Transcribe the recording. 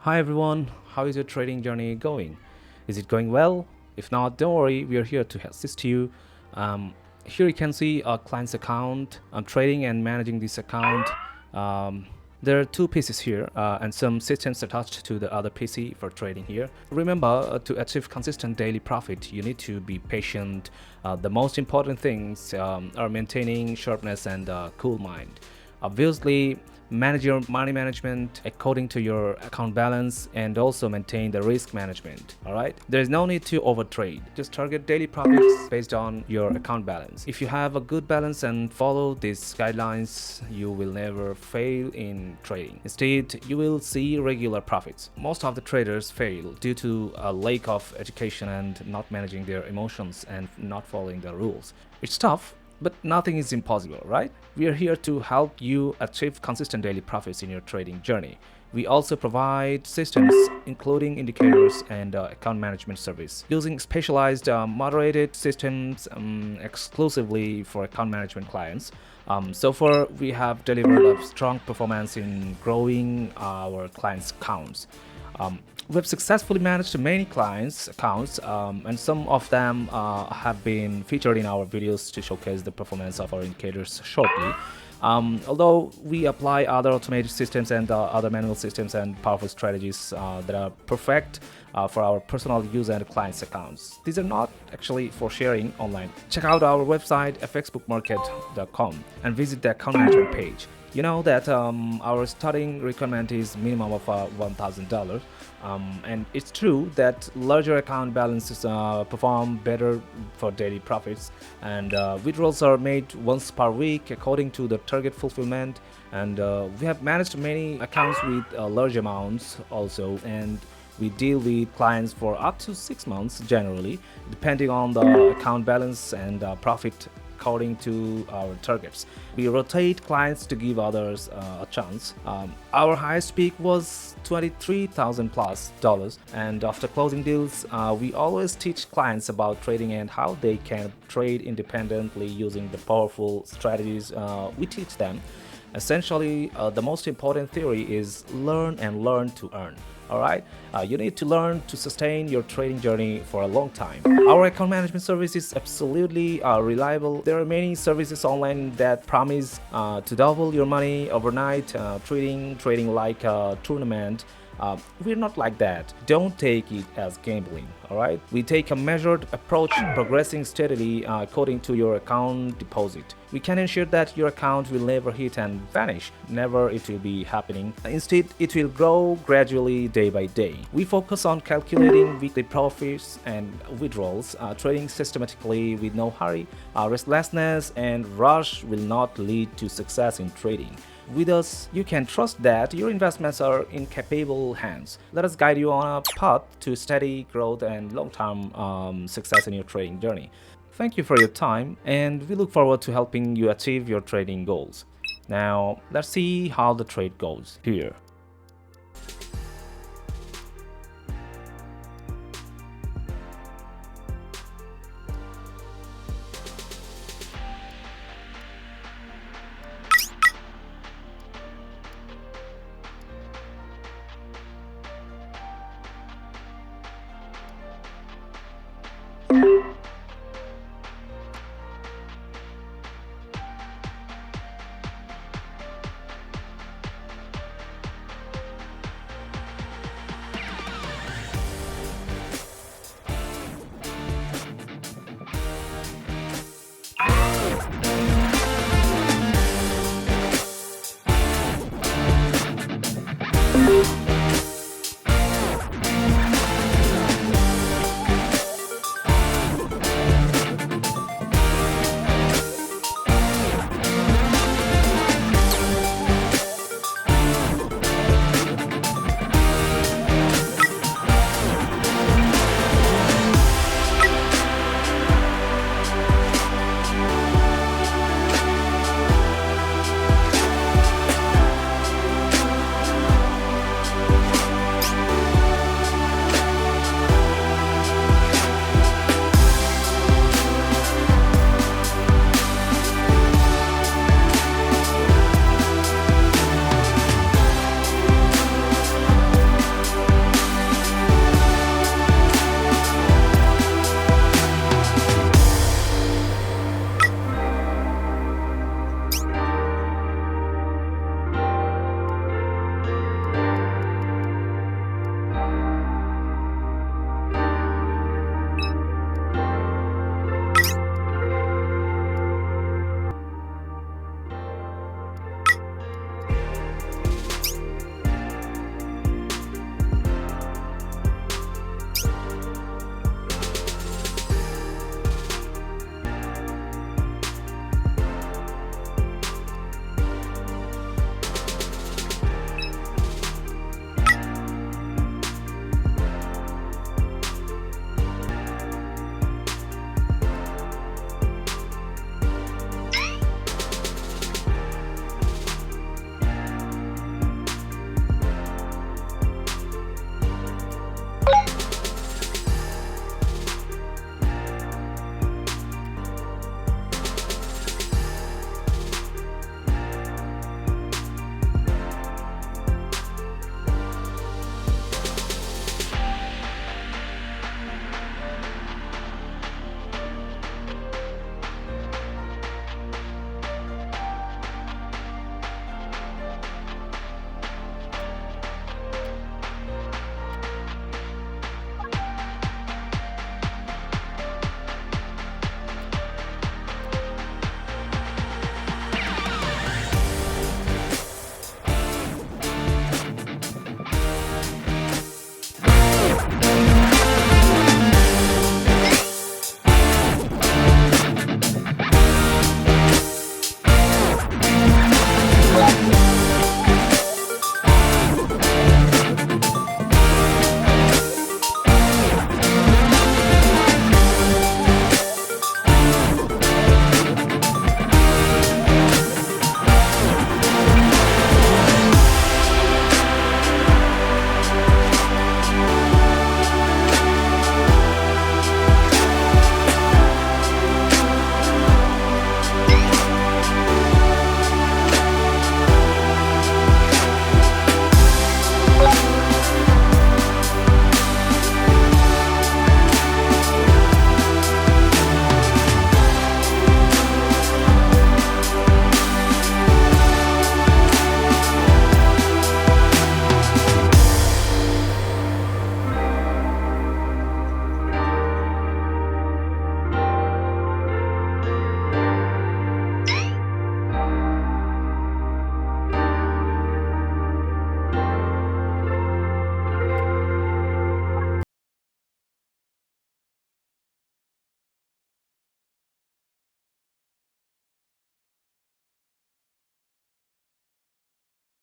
Hi everyone, how is your trading journey going? Is it going well? If not, don't worry, we are here to assist you. Here you can see a client's account. I'm trading and managing this account. Um, there are two PCs here and some systems attached to the other PC for trading here. Remember, to achieve consistent daily profit, you need to be patient. The most important things are maintaining sharpness and cool mind. Obviously, manage your money management according to your account balance and also maintain the risk management. All right, there is no need to overtrade. Just target daily profits based on your account balance. If you have a good balance and follow these guidelines, you will never fail in trading. Instead, you will see regular profits. Most of the traders fail due to a lack of education and not managing their emotions and not following the rules. It's tough, but nothing is impossible, right? We are here to help you achieve consistent daily profits in your trading journey. We also provide systems including indicators and account management service using specialized moderated systems exclusively for account management clients. So far, we have delivered a strong performance in growing our clients' accounts. We have successfully managed many clients' accounts, and some of them have been featured in our videos to showcase the performance of our indicators shortly. Although we apply other automated systems and other manual systems and powerful strategies that are perfect for our personal use and clients' accounts. These are not actually for sharing online. Check out our website fxbookmarket.com and visit the account management page. You know that our starting requirement is minimum of $1,000, and it's true that larger account balances perform better for daily profits, and withdrawals are made once per week according to the target fulfillment. And we have managed many accounts with large amounts also, and we deal with clients for up to 6 months generally, depending on the account balance and profit according to our targets. We rotate clients to give others a chance. Our highest peak was $23,000 plus, and after closing deals, we always teach clients about trading and how they can trade independently using the powerful strategies we teach them. Essentially, the most important theory is learn and learn to earn. All right, you need to learn to sustain your trading journey for a long time. Our account management service is absolutely reliable. There are many services online that promise to double your money overnight, trading like a tournament. We're not like that. Don't take it as gambling, all right? We take a measured approach, progressing steadily according to your account deposit. We can ensure that your account will never hit and vanish. Never it will be happening. Instead, it will grow gradually day by day. We focus on calculating weekly profits and withdrawals, trading systematically with no hurry. Restlessness and rush will not lead to success in trading. With us, you can trust that your investments are in capable hands. Let us guide you on a path to steady growth and long-term success in your trading journey. Thank you for your time, and we look forward to helping you achieve your trading goals. Now, let's see how the trade goes here.